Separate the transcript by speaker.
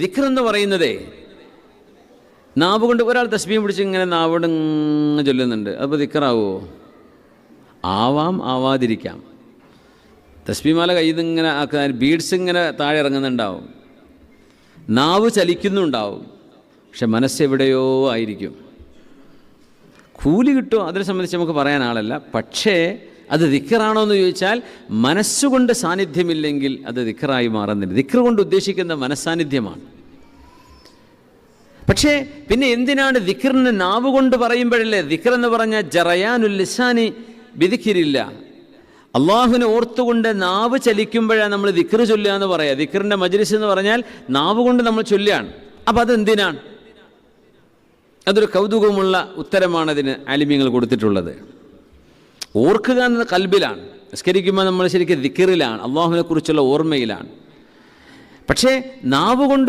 Speaker 1: ദിക്ർ എന്ന് പറയുന്നതേ നാവ് കൊണ്ട് ഒരാൾ തസ്ബീഹ് പിടിച്ച് ഇങ്ങനെ നാവോട് ചൊല്ലുന്നുണ്ട്, അപ്പോൾ ദിക്റാവോ? ആവാം, ആവാതിരിക്കാം. തസ്ബീഹ് കയ്യിൽ നിന്ന് ഇങ്ങനെ ആക്കാൻ ബീഡ്സ് ഇങ്ങനെ താഴെ ഇറങ്ങുന്നുണ്ടാവും, നാവ് ചലിക്കുന്നുണ്ടാവും, പക്ഷെ മനസ്സെവിടെയോ ആയിരിക്കും. കൂലി കിട്ടുമോ അതിനെ സംബന്ധിച്ച് നമുക്ക് പറയാൻ ആളല്ല. പക്ഷേ അത് ദിക്റാണോ എന്ന് ചോദിച്ചാൽ മനസ്സുകൊണ്ട് സാന്നിധ്യമില്ലെങ്കിൽ അത് ദിക്റായി മാറുന്നില്ല. ദിക്ർ കൊണ്ട് ഉദ്ദേശിക്കുന്ന മനസ്സാന്നിധ്യമാണ്. പക്ഷേ പിന്നെ എന്തിനാണ് ദിക്റിന് നാവ് കൊണ്ട് പറയുമ്പോഴല്ലേ? ദിക്ർ എന്ന് പറഞ്ഞാൽ ജറയാനുൽ ലിസാനി ബിദിക്രില്ല, അള്ളാഹുവിനെ ഓർത്തുകൊണ്ട് നാവ് ചലിക്കുമ്പോഴാണ് നമ്മൾ ദിക്ർ ചൊല്ലുക എന്ന് പറയാം. ദിക്റിൻ്റെ മജ്ലിസ് എന്ന് പറഞ്ഞാൽ നാവ് കൊണ്ട് നമ്മൾ ചൊല്ലുകയാണ്. അപ്പോൾ അതെന്തിനാണ്? അതൊരു കൗതുകമുള്ള ഉത്തരമാണതിന് ആലിമീങ്ങൾ കൊടുത്തിട്ടുള്ളത്. ഓർക്കുക എന്നത് കൽബിലാണ്. നിസ്കരിക്കുമ്പോൾ നമ്മൾ ശരിക്കും ദിക്റിലാണ്, അള്ളാഹുവിനെ കുറിച്ചുള്ള ഓർമ്മയിലാണ്. പക്ഷേ നാവ് കൊണ്ട്